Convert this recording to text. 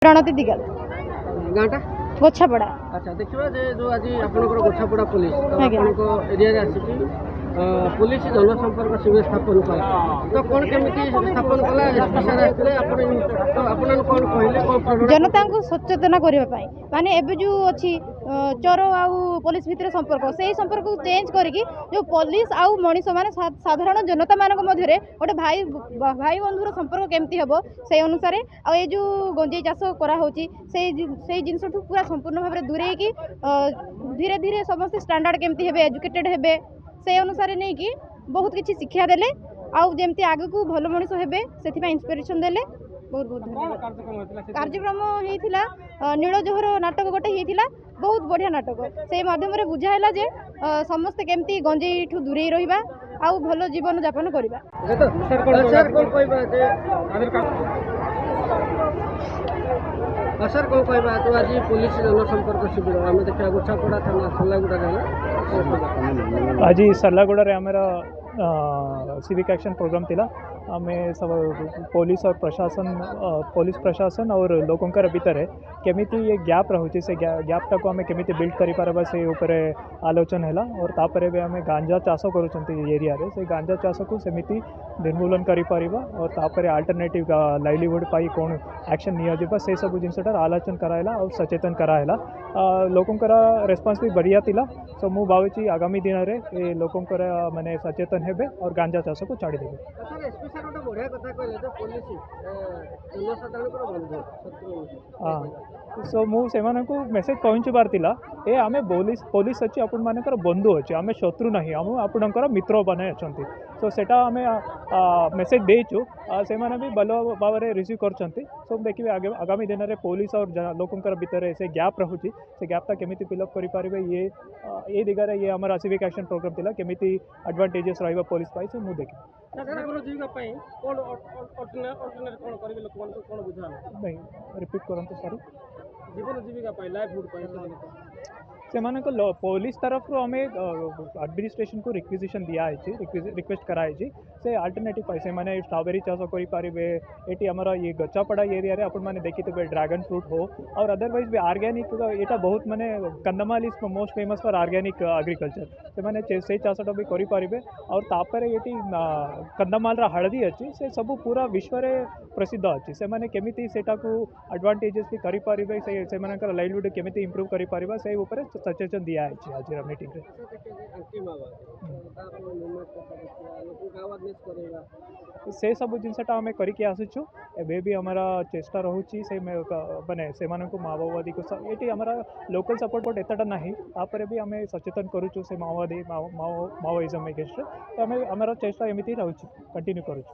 रणती दिगल गाँटा गोछापड़ा। अच्छा देखिए जो आज आपंकर गोछापड़ा पुलिस आप एरिया आसिक पुलिस जनसंपर्क शिविर स्थापन कला तो कौन केमी स्थापन कला एसपी सार आसते कौन कहले जनता को सचेतन करने माने एबे जो अच्छी चोर आउ पुलिस भितर संपर्क से संपर्क को चेंज करके जो पुलिस आउ मनीष माने साधारण जनता मानक मध्य गोटे भाई भाई बंधुर संपर्क केमती हम से अनुसार आ जो गंजेई चाष कराऊँगी से जिनस पूरा संपूर्ण भाव में दूरे की धीरे धीरे समस्त स्टैंडर्ड केमती हे एजुकेटेड हे से अनुसार नहीं कि बहुत किसी शिक्षा देले आउ जमती आग को भल मनीष हे से इंस्पिरेशन देले। बहुत बहुत धन्यवाद। कार्यक्रम होता नीलजोहर नाटक गोटे होता बहुत बढ़िया नाटक से माध्यम बुझाला जे समस्ते केमती गंजेई ठू दूरे रहिबा आउ भल जीवन यापन करबा। सर कौन कहबा तो आज पुलिस जनसंपर्क शिविर आम देखा गोछापड़ा थाना सरलागुड़ा आज सरलागुड़ा आमर सिविक एक्शन प्रोग्राम थिला आमे सब पुलिस प्रशासन और लोकंकर भितर केमिति ये गैप रहुछि से गैपटा को आमे केमिति बिल्ड करि पारबा से ऊपर आलोचना हैला और तापरे भी आमे गांजा चाष करूछंती एरिया रे से गांजा चाष को सेमिति निर्मूलन करि पारिबा और तापरे अल्टरनेटिव लाइवलीहुड पाई कोन एक्शन निया जेबा से सब जिनसटा आलोचना करायला और सचेतन करायला लोकंकर रेस्पॉन्स भी बढ़िया थिला। सो मु भावुछि आगामी दिन रे ए लोकंकर माने सचेतन हेबे और गांजा चाष को छाड़ी देबे। बढ़िया कथा कहले तो पुलिस जनसाधारण बंधु शत्रु सो मु सेमान को मेसेज पहुँचबार थिला ए आमे पुलिस अच्छी आपण मानकर बंधु अच्छे आमे शत्रु नहीं आम आपणकर मित्र बने अच्छा सो सेटा आमे मेसेज देचु से माने भी भल भाव में रिसीव करछंती। सो देखिए आगामी दिन में पुलिस और लोकंकर भितर से गैप रहुछि से गैपटा केमिति फिलअप करि पारिबे ये दिगरे ये हमर सिविक एक्शन प्रोग्राम थिला केमिति एडवांटेजेस रहइबा पुलिस पाई से मु देखि नहीं रिपीट करंतु सॉरी जीवन जीविका पाई लाइवलीहुड से पुलिस तरफ आम एडमिनिस्ट्रेशन को रिक्विजिशन दिया रिक्वेस्ट कराई से अल्टरनेटिव पैसे मैंने स्ट्रॉबेरी चाष करें ये आमर ये गचापड़ा एरिया रे अपन मैंने देखी थे ड्रैगन फ्रूट हो और अदरवाइज भी ऑर्गेनिक यहाँ बहुत माने Kandhamal is most famous for organic agriculture से मैंने से चाषटा भी करें और तापर ये कंदमाल हलदी अच्छी से सब पूरा विश्व रे प्रसिद्ध अच्छी से मैंने केमिति सेटा को एडवांटेजेस भी करें से लाइवलीहुड केमिति इंप्रूव करें से ऊपर सचेतन दिया है आज मीटिंग से सब जिनसटा आम करके आसुचु एबे भी हमारा चेष्टा रोचे से माने से माओवादी को ये हमारा लोकल सपोर्ट एतटा नहीं तापर भी आम सचेतन करूँ से माओवादी माओइजम एगेंस्ट तो आम हमारा चेष्टा एमती रोचे कंटिन्यू करूँ।